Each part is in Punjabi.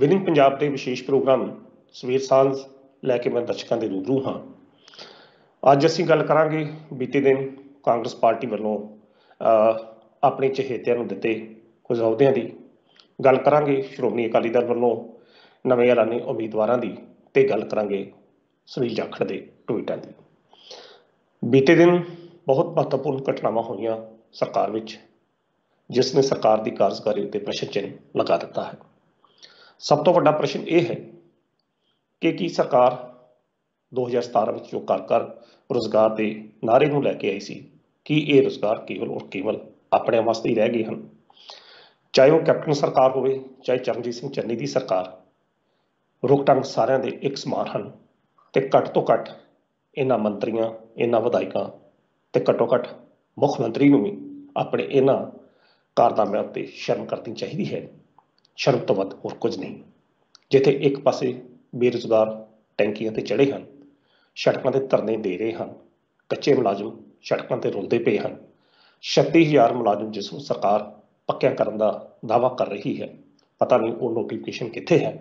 ਵਿਨਿੰਗ ਪੰਜਾਬ ਦੇ ਵਿਸ਼ੇਸ਼ ਪ੍ਰੋਗਰਾਮ ਸਵੇਰ ਸਾਂਝ ਲੈ ਕੇ ਮੈਂ ਦਰਸ਼ਕਾਂ ਦੇ ਰੂਬਰੂ ਹਾਂ। ਅੱਜ ਅਸੀਂ ਗੱਲ ਕਰਾਂਗੇ ਬੀਤੇ ਦਿਨ ਕਾਂਗਰਸ ਪਾਰਟੀ ਵੱਲੋਂ ਆਪਣੇ ਚਹੇਤਿਆਂ ਨੂੰ ਦਿੱਤੇ ਕੁਝ ਅਹੁਦਿਆਂ ਦੀ। ਗੱਲ ਕਰਾਂਗੇ ਸ਼੍ਰੋਮਣੀ ਅਕਾਲੀ ਦਲ ਵੱਲੋਂ ਨਵੇਂ ਐਲਾਨੇ ਉਮੀਦਵਾਰਾਂ ਦੀ ਤੇ ਗੱਲ ਕਰਾਂਗੇ ਸੁਨੀਲ ਜਾਖੜ ਦੇ ਟਵੀਟਾਂ ਦੀ। ਬੀਤੇ ਦਿਨ ਬਹੁਤ ਮਹੱਤਵਪੂਰਨ ਘਟਨਾਵਾਂ ਹੋਈਆਂ ਸਰਕਾਰ ਵਿੱਚ, ਜਿਸ ਨੇ ਸਰਕਾਰ ਦੀ ਕਾਰਜਕਾਰੀ ਉੱਤੇ ਪ੍ਰਸ਼ਨ ਚਿੰਨ੍ਹ ਲਗਾ ਦਿੱਤਾ ਹੈ। ਸਭ ਤੋਂ ਵੱਡਾ ਪ੍ਰਸ਼ਨ ਇਹ ਹੈ ਕਿ ਕੀ ਸਰਕਾਰ 2017 ਵਿੱਚ ਜੋ ਘਰ ਰੁਜ਼ਗਾਰ ਦੇ ਨਾਅਰੇ ਨੂੰ ਲੈ ਕੇ ਆਈ ਸੀ, ਕੀ ਇਹ ਰੁਜ਼ਗਾਰ ਕੇਵਲ ਔਰ ਕੇਵਲ ਆਪਣੇ ਵਾਸਤੇ ਹੀ ਰਹਿ ਗਏ ਹਨ? ਚਾਹੇ ਉਹ ਕੈਪਟਨ ਸਰਕਾਰ ਹੋਵੇ, ਚਾਹੇ ਚਰਨਜੀਤ ਸਿੰਘ ਚੰਨੀ ਦੀ ਸਰਕਾਰ, ਰੁਖ ਢੰਗ ਸਾਰਿਆਂ ਦੇ ਇੱਕ ਸਮਾਨ ਹਨ ਤੇ ਘੱਟ ਤੋਂ ਘੱਟ ਇਹਨਾਂ ਮੰਤਰੀਆਂ, ਇਹਨਾਂ ਵਿਧਾਇਕਾਂ ਤੇ ਘੱਟੋ ਘੱਟ ਮੁੱਖ ਮੰਤਰੀ ਨੂੰ ਵੀ ਆਪਣੇ ਇਹਨਾਂ ਕਾਰਨਾਮਿਆਂ ਉੱਤੇ ਸ਼ਰਮ ਕਰਨੀ ਚਾਹੀਦੀ ਹੈ। ਸ਼ਰਮ ਤੋਂ ਵੱਧ ਹੋਰ ਕੁਝ ਨਹੀਂ। ਜਿੱਥੇ ਇੱਕ ਪਾਸੇ ਬੇਰੁਜ਼ਗਾਰ ਟੈਂਕੀਆਂ ਤੇ ਚੜ੍ਹੇ ਹਨ, ਸੜਕਾਂ ਤੇ ਧਰਨੇ ਦੇ ਰਹੇ ਹਨ, ਕੱਚੇ ਮੁਲਾਜ਼ਮ ਸੜਕਾਂ ਤੇ ਰੁਲਦੇ ਪਏ ਹਨ, 36,000 ਮੁਲਾਜ਼ਮ ਜਿਸ ਨੂੰ ਸਰਕਾਰ ਪੱਕਿਆਂ ਕਰਨ ਦਾ ਦਾਅਵਾ ਕਰ ਰਹੀ ਹੈ, ਪਤਾ ਨਹੀਂ ਉਹ ਨੋਟੀਫਿਕੇਸ਼ਨ ਕਿੱਥੇ ਹੈ।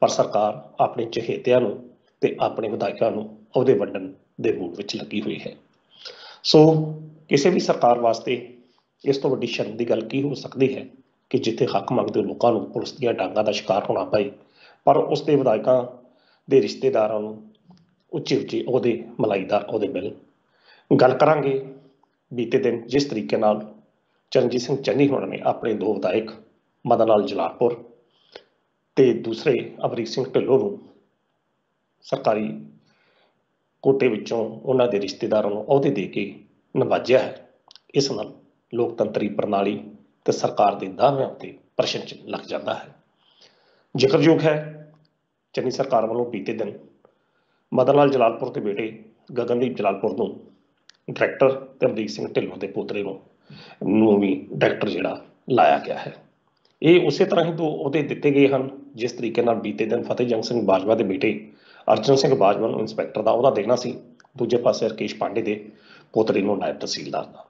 ਪਰ ਸਰਕਾਰ ਆਪਣੇ ਚਹੇਤਿਆਂ ਨੂੰ ਤੇ ਆਪਣੇ ਵਿਧਾਇਕਾਂ ਨੂੰ ਅਹੁਦੇ ਵੰਡਣ ਦੇ ਮੂਡ ਵਿੱਚ ਲੱਗੀ ਹੋਈ ਹੈ। ਸੋ ਕਿਸੇ ਵੀ ਸਰਕਾਰ ਵਾਸਤੇ ਇਸ ਤੋਂ ਵੱਡੀ ਸ਼ਰਮ ਦੀ ਗੱਲ ਕੀ ਹੋ ਸਕਦੀ ਹੈ ਕਿ ਜਿੱਥੇ ਹੱਕ ਮੰਗਦੇ ਲੋਕਾਂ ਨੂੰ ਪੁਲਿਸ ਦੀਆਂ ਡਾਂਗਾਂ ਦਾ ਸ਼ਿਕਾਰ ਹੋਣਾ ਪਏ, ਪਰ ਉਸ ਦੇ ਵਿਧਾਇਕਾਂ ਦੇ ਰਿਸ਼ਤੇਦਾਰਾਂ ਨੂੰ ਉੱਚੇ ਉੱਚੇ ਅਹੁਦੇ, ਮਲਾਈਦਾਰ ਅਹੁਦੇ ਮਿਲਣ। ਗੱਲ ਕਰਾਂਗੇ ਬੀਤੇ ਦਿਨ ਜਿਸ ਤਰੀਕੇ ਨਾਲ ਚਰਨਜੀਤ ਸਿੰਘ ਚੰਨੀ ਹੋਣਾ ਨੇ ਆਪਣੇ ਦੋ ਵਿਧਾਇਕ ਮਦਨ ਲਾਲ ਜਲਾਲਪੁਰ ਤੇ ਦੂਸਰੇ ਅਮਰੀਕ ਸਿੰਘ ਢਿੱਲੋਂ ਨੂੰ ਸਰਕਾਰੀ ਕੋਟੇ ਵਿੱਚੋਂ ਉਹਨਾਂ ਦੇ ਰਿਸ਼ਤੇਦਾਰਾਂ ਨੂੰ ਅਹੁਦੇ ਦੇ ਕੇ ਨਵਾਜਿਆ ਹੈ। ਇਸ ਨਾਲ ਲੋਕਤੰਤਰੀ ਪ੍ਰਣਾਲੀ ਤੇ ਸਰਕਾਰ ਦੇ ਦਾਅਵਿਆਂ ਉੱਤੇ ਪ੍ਰਸ਼ਨ ਚਿੰਨ੍ਹ ਲੱਗ ਜਾਂਦਾ ਹੈ। ਜ਼ਿਕਰਯੋਗ ਹੈ ਚੰਨੀ ਸਰਕਾਰ ਵੱਲੋਂ ਬੀਤੇ ਦਿਨ ਮਦਨ ਲਾਲ ਜਲਾਲਪੁਰ ਦੇ ਬੇਟੇ ਗਗਨਦੀਪ ਜਲਾਲਪੁਰ ਨੂੰ ਡਾਇਰੈਕਟਰ ਤੇ ਅਮਰੀਕ ਸਿੰਘ ਢਿੱਲੋਂ ਦੇ ਪੋਤਰੇ ਨੂੰ ਵੀ ਡਾਇਰੈਕਟਰ ਜਿਹੜਾ ਲਾਇਆ ਗਿਆ ਹੈ। ਇਹ ਉਸੇ ਤਰ੍ਹਾਂ ਹੀ ਦੋ ਅਹੁਦੇ ਦਿੱਤੇ ਗਏ ਹਨ ਜਿਸ ਤਰੀਕੇ ਨਾਲ ਬੀਤੇ ਦਿਨ ਫਤਿਹਜੰਗ ਸਿੰਘ ਬਾਜਵਾ ਦੇ ਬੇਟੇ ਅਰਜਨ ਸਿੰਘ ਬਾਜਵਾ ਨੂੰ ਇੰਸਪੈਕਟਰ ਦਾ ਅਹੁਦਾ ਦੇਣਾ ਸੀ, ਦੂਜੇ ਪਾਸੇ ਰਕੇਸ਼ ਪਾਂਡੇ ਦੇ ਪੋਤਰੇ ਨੂੰ ਨਾਇਬ ਤਹਿਸੀਲਦਾਰ ਦਾ।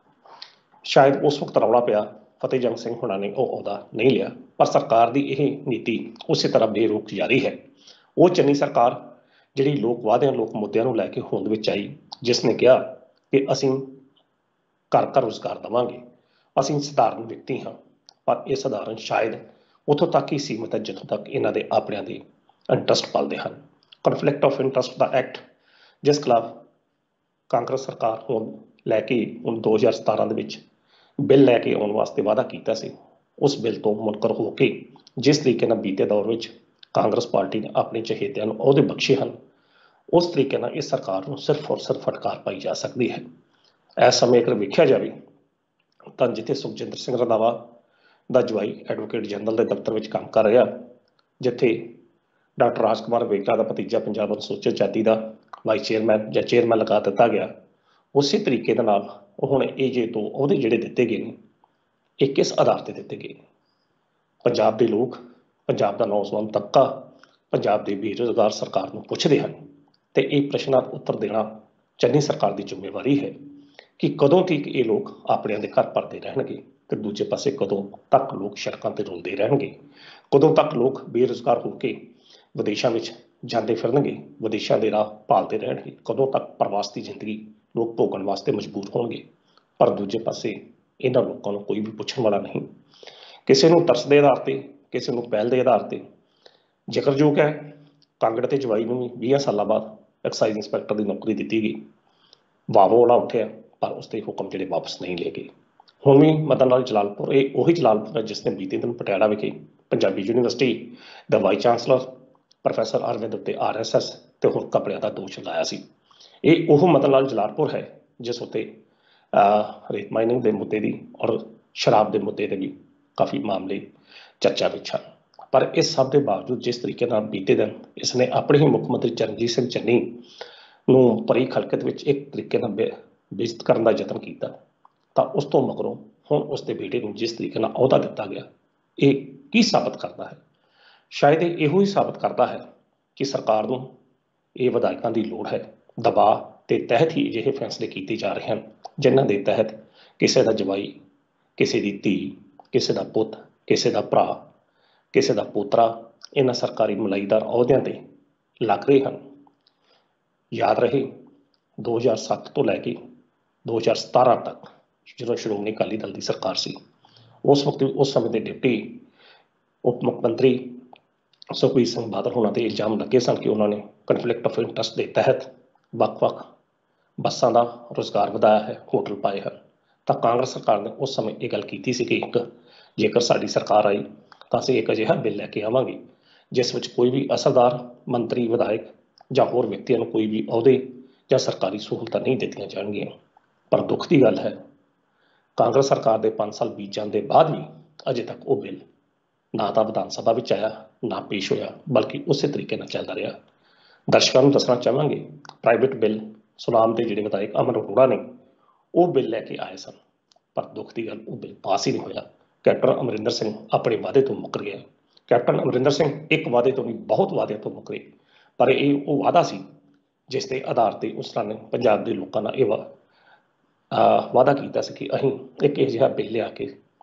ਸ਼ਾਇਦ ਉਸ ਵਕਤ ਰੌਲਾ ਪਿਆ, ਫਤਿਹਜੰਗ ਸਿੰਘ ਹੋਣਾ ਨੇ ਉਹ ਅਹੁਦਾ ਨਹੀਂ ਲਿਆ, ਪਰ ਸਰਕਾਰ ਦੀ ਇਹ ਨੀਤੀ ਉਸੇ ਤਰ੍ਹਾਂ ਬੇਰੋਕ ਜਾਰੀ ਹੈ। ਉਹ ਚੰਨੀ ਸਰਕਾਰ ਜਿਹੜੀ ਲੋਕ ਵਾਅਦਿਆਂ, ਲੋਕ ਮੁੱਦਿਆਂ ਨੂੰ ਲੈ ਕੇ ਹੋਂਦ ਵਿੱਚ ਆਈ, ਜਿਸ ਨੇ ਕਿਹਾ ਕਿ ਅਸੀਂ ਘਰ ਘਰ ਰੁਜ਼ਗਾਰ ਦੇਵਾਂਗੇ, ਅਸੀਂ ਸਧਾਰਨ ਵਿਅਕਤੀ ਹਾਂ, ਪਰ ਇਹ ਸਧਾਰਨ ਸ਼ਾਇਦ ਉੱਥੋਂ ਤੱਕ ਹੀ ਸੀਮਿਤ ਹੈ ਜਿੱਥੋਂ ਤੱਕ ਇਹਨਾਂ ਦੇ ਆਪਣਿਆਂ ਦੇ ਇੰਟਰਸਟ ਪਲਦੇ ਹਨ। Conflict of interest the act, ਜਿਸ ਖਿਲਾਫ ਕਾਂਗਰਸ ਸਰਕਾਰ ਹੁਣ ਲੈ ਕੇ 2017 ਦੇ ਵਿੱਚ ਬਿੱਲ ਲੈ ਕੇ ਆਉਣ ਵਾਸਤੇ ਵਾਅਦਾ ਕੀਤਾ ਸੀ, ਉਸ ਬਿੱਲ ਤੋਂ ਮੁਨਕਰ ਹੋ ਕੇ ਜਿਸ ਤਰੀਕੇ ਨਾਲ ਬੀਤੇ ਦੌਰ ਵਿੱਚ ਕਾਂਗਰਸ ਪਾਰਟੀ ਨੇ ਆਪਣੇ ਚਹੇਤਿਆਂ ਨੂੰ ਅਹੁਦੇ ਬਖਸ਼ੇ ਹਨ, ਉਸ ਤਰੀਕੇ ਨਾਲ ਇਸ ਸਰਕਾਰ ਨੂੰ ਸਿਰਫ ਔਰ ਸਿਰਫ ਫਟਕਾਰ ਪਾਈ ਜਾ ਸਕਦੀ ਹੈ। ਇਸ ਸਮੇਂ ਅਗਰ ਵੇਖਿਆ ਜਾਵੇ ਤਾਂ ਜਿੱਥੇ ਸੁਖਜਿੰਦਰ ਸਿੰਘ ਰੰਧਾਵਾ ਦਾ ਜਵਾਈ ਐਡਵੋਕੇਟ ਜਨਰਲ ਦੇ ਦਫ਼ਤਰ ਵਿੱਚ ਕੰਮ ਕਰ ਰਿਹਾ, ਜਿੱਥੇ ਡਾਕਟਰ ਰਾਜ ਕੁਮਾਰ ਵੇਗੜਾ ਦਾ ਭਤੀਜਾ ਪੰਜਾਬ ਅਨੁਸੂਚਿਤ ਜਾਤੀ ਦਾ ਵਾਈਸ ਚੇਅਰਮੈਨ ਜਾਂ ਚੇਅਰਮੈਨ ਲਗਾ ਦਿੱਤਾ ਗਿਆ, ਉਸੇ ਤਰੀਕੇ ਦੇ ਨਾਲ ਹੁਣ ਇਹ ਜੇ ਦੋ ਅਹੁਦੇ ਜਿਹੜੇ ਦਿੱਤੇ ਗਏ ਨੇ, ਇਹ ਕਿਸ ਆਧਾਰ ਤੇ ਦਿੱਤੇ ਗਏ ਨੇ? ਪੰਜਾਬ ਦੇ ਲੋਕ, ਪੰਜਾਬ ਦਾ ਨੌਜਵਾਨ ਤਬਕਾ, ਪੰਜਾਬ ਦੇ ਬੇਰੁਜ਼ਗਾਰ ਸਰਕਾਰ ਨੂੰ ਪੁੱਛਦੇ ਹਨ ਤੇ ਇਹ ਪ੍ਰਸ਼ਨਾਂ ਦਾ ਉੱਤਰ ਦੇਣਾ ਚੰਨੀ ਸਰਕਾਰ ਦੀ ਜ਼ਿੰਮੇਵਾਰੀ ਹੈ ਕਿ ਕਦੋਂ ਤੱਕ ਇਹ ਲੋਕ ਆਪਣਿਆਂ ਦੇ ਘਰ ਭਰਦੇ ਰਹਿਣਗੇ ਤੇ ਦੂਜੇ ਪਾਸੇ ਕਦੋਂ ਤੱਕ ਲੋਕ ਸੜਕਾਂ ਤੇ ਰੁਲਦੇ ਰਹਿਣਗੇ, ਕਦੋਂ ਤੱਕ ਲੋਕ ਬੇਰੁਜ਼ਗਾਰ ਹੋ ਕੇ ਵਿਦੇਸ਼ਾਂ ਵਿੱਚ ਜਾਂਦੇ ਫਿਰਨਗੇ, ਵਿਦੇਸ਼ਾਂ ਦੇ ਰਾਹ ਭਾਲਦੇ ਰਹਿਣਗੇ, ਕਦੋਂ ਤੱਕ ਪ੍ਰਵਾਸ ਦੀ ਜ਼ਿੰਦਗੀ ਲੋਕ ਭੋਗਣ ਵਾਸਤੇ ਮਜਬੂਰ ਹੋਣਗੇ। ਪਰ ਦੂਜੇ ਪਾਸੇ ਇਹਨਾਂ ਲੋਕਾਂ ਨੂੰ ਕੋਈ ਵੀ ਪੁੱਛਣ ਵਾਲਾ ਨਹੀਂ। ਕਿਸੇ ਨੂੰ ਤਰਸ ਦੇ ਆਧਾਰ ਤੇ, ਕਿਸੇ ਨੂੰ ਪਹਿਲ ਦੇ ਆਧਾਰ ਤੇ। ਜ਼ਿਕਰਯੋਗ ਹੈ ਕਾਂਗੜ ਤੇ ਜਵਾਈ ਨੂੰ ਵੀ 20 ਸਾਲਾਂ ਬਾਅਦ ਐਕਸਾਈਜ਼ ਇੰਸਪੈਕਟਰ ਦੀ ਨੌਕਰੀ ਦਿੱਤੀ ਗਈ। ਵਾਵੋ ਵਾਲਾ ਉੱਠਿਆ ਪਰ ਉਸਦੇ ਹੁਕਮ ਜਿਹੜੇ ਵਾਪਸ ਨਹੀਂ ਲਏ ਗਏ। ਹੁਣ ਵੀ ਮਦਨ ਲਾਲ ਜਲਾਲਪੁਰ, ਇਹ ਉਹੀ ਜਲਾਲਪੁਰ ਹੈ ਜਿਸ ਨੇ ਬੀਤੇ ਦਿਨ ਪਟਿਆਲਾ ਵਿਖੇ ਪੰਜਾਬੀ ਯੂਨੀਵਰਸਿਟੀ ਦਾ ਵਾਈਸ ਚਾਂਸਲਰ ਪ੍ਰੋਫੈਸਰ ਅਰਵਿੰਦ ਉੱਤੇ RSS ਤੇ ਹੋਰ ਕੱਪੜਿਆਂ ਦਾ ਦੋਸ਼ ਲਾਇਆ ਸੀ। ਇਹ ਉਹ ਮਦਨ ਲਾਲ ਜਲਾਲਪੁਰ ਹੈ ਜਿਸ ਉੱਤੇ ਰੇਤ ਮਾਈਨਿੰਗ ਦੇ ਮੁੱਦੇ ਦੀ ਔਰ ਸ਼ਰਾਬ ਦੇ ਮੁੱਦੇ ਦੇ ਵੀ ਕਾਫੀ ਮਾਮਲੇ ਚਰਚਾ ਵਿੱਚ ਹਨ। ਪਰ ਇਸ ਸਭ ਦੇ ਬਾਵਜੂਦ ਜਿਸ ਤਰੀਕੇ ਨਾਲ ਬੀਤੇ ਦਿਨ ਇਸ ਨੇ ਆਪਣੇ ਹੀ ਮੁੱਖ ਮੰਤਰੀ ਚਰਨਜੀਤ ਸਿੰਘ ਚੰਨੀ ਨੂੰ ਭਰੀ ਖਲਕਤ ਵਿੱਚ ਇੱਕ ਤਰੀਕੇ ਨਾਲ ਬੇਇੱਜ਼ਤ ਕਰਨ ਦਾ ਯਤਨ ਕੀਤਾ, ਤਾਂ ਉਸ ਤੋਂ ਮਗਰੋਂ ਹੁਣ ਉਸ ਦੇ ਬੇਟੇ ਨੂੰ ਜਿਸ ਤਰੀਕੇ ਨਾਲ ਅਹੁਦਾ ਦਿੱਤਾ ਗਿਆ, ਇਹ ਕੀ ਸਾਬਤ ਕਰਦਾ ਹੈ? ਸ਼ਾਇਦ ਇਹ ਇਹੋ ਹੀ ਸਾਬਤ ਕਰਦਾ ਹੈ ਕਿ ਸਰਕਾਰ ਨੂੰ ਇਹ ਵਿਧਾਇਕਾਂ ਦੀ ਲੋੜ ਹੈ। ਦਬਾਅ ਦੇ ਤਹਿਤ ਹੀ ਅਜਿਹੇ ਫੈਸਲੇ ਕੀਤੇ ਜਾ ਰਹੇ ਹਨ ਜਿਨ੍ਹਾਂ ਦੇ ਤਹਿਤ ਕਿਸੇ ਦਾ ਜਵਾਈ, ਕਿਸੇ ਦੀ ਧੀ, ਕਿਸੇ ਦਾ ਪੁੱਤ, ਕਿਸੇ ਦਾ ਭਰਾ, ਕਿਸੇ ਦਾ ਪੋਤਰਾ ਇਹਨਾਂ ਸਰਕਾਰੀ ਮਲਾਈਦਾਰ ਅਹੁਦਿਆਂ ਤੇ ਲੱਗ ਰਹੇ ਹਨ। ਯਾਦ ਰਹੇ 2007 ਤੋਂ ਲੈ ਕੇ 2017 ਤੱਕ ਜਦੋਂ ਸ਼੍ਰੋਮਣੀ ਅਕਾਲੀ ਦਲ ਦੀ ਸਰਕਾਰ ਸੀ, ਉਸ ਸਮੇਂ ਦੇ ਡਿਪਟੀ ਉਪ ਮੁੱਖ ਮੰਤਰੀ ਸੁਖਬੀਰ ਸਿੰਘ ਬਾਦਲ ਹੋਣਾ ਤੇ ਇਲਜ਼ਾਮ ਲੱਗੇ ਸਨ ਕਿ ਉਹਨਾਂ ਨੇ ਕਨਫਲਿਕਟ ਆਫ ਇੰਟਰਸਟ ਦੇ ਤਹਿਤ ਵੱਖ-ਵੱਖ ਬੱਸਾਂ ਦਾ ਰੁਜ਼ਗਾਰ ਵਧਾਇਆ ਹੈ, ਹੋਟਲ ਪਾਏ ਹਨ। ਤਾਂ ਕਾਂਗਰਸ ਸਰਕਾਰ ਨੇ ਉਸ ਸਮੇਂ ਇਹ ਗੱਲ ਕੀਤੀ ਸੀ ਕਿ ਜੇਕਰ ਸਾਡੀ ਸਰਕਾਰ ਆਈ ਤਾਂ ਅਸੀਂ ਇੱਕ ਅਜਿਹਾ ਬਿੱਲ ਲੈ ਕੇ ਆਵਾਂਗੇ ਜਿਸ ਵਿੱਚ ਕੋਈ ਵੀ ਅਸਰਦਾਰ ਮੰਤਰੀ, ਵਿਧਾਇਕ ਜਾਂ ਹੋਰ ਵਿਅਕਤੀਆਂ ਨੂੰ ਕੋਈ ਵੀ ਅਹੁਦੇ ਜਾਂ ਸਰਕਾਰੀ ਸਹੂਲਤਾਂ ਨਹੀਂ ਦਿੱਤੀਆਂ ਜਾਣਗੀਆਂ। ਪਰ ਦੁੱਖ ਦੀ ਗੱਲ ਹੈ, ਕਾਂਗਰਸ ਸਰਕਾਰ ਦੇ 5 ਸਾਲ ਬੀਤ ਜਾਣ ਦੇ ਬਾਅਦ ਵੀ ਅਜੇ ਤੱਕ ਉਹ ਬਿੱਲ ਨਾ ਤਾਂ ਵਿਧਾਨ ਸਭਾ ਵਿੱਚ ਆਇਆ, ਨਾ ਪੇਸ਼ ਹੋਇਆ, ਬਲਕਿ ਉਸੇ ਤਰੀਕੇ ਨਾਲ ਚੱਲਦਾ ਰਿਹਾ। ਦਰਸ਼ਕਾਂ ਨੂੰ ਦੱਸਣਾ ਚਾਹਾਂਗੇ, ਪ੍ਰਾਈਵੇਟ ਬਿੱਲ ਸੁਨਾਮ ਦੇ ਜਿਹੜੇ ਵਿਧਾਇਕ ਅਮਰ ਅਰੋੜਾ ਨੇ ਉਹ ਬਿੱਲ ਲੈ ਕੇ ਆਏ ਸਨ, ਪਰ ਦੁੱਖ ਦੀ ਗੱਲ ਉਹ ਬਿੱਲ ਪਾਸ ਹੀ ਨਹੀਂ ਹੋਇਆ। ਕੈਪਟਨ ਅਮਰਿੰਦਰ ਸਿੰਘ ਆਪਣੇ ਵਾਅਦੇ ਤੋਂ ਮੁੱਕਰ ਗਿਆ। ਕੈਪਟਨ ਅਮਰਿੰਦਰ ਸਿੰਘ ਇੱਕ ਵਾਅਦੇ ਤੋਂ ਨਹੀਂ, ਬਹੁਤ ਵਾਅਦਿਆਂ ਤੋਂ ਮੁੱਕਰੇ, ਪਰ ਇਹ ਉਹ ਵਾਅਦਾ ਸੀ ਜਿਸ ਦੇ ਆਧਾਰ ਤੇ ਉਸਨਾਂ ਨੇ ਪੰਜਾਬ ਦੇ ਲੋਕਾਂ ਨਾਲ ਇਹ ਵਾਅਦਾ ਕੀਤਾ ਸੀ ਕਿ ਅਸੀਂ ਇੱਕ ਅਜਿਹਾ ਬਿੱਲ ਲਿਆ ਕੇ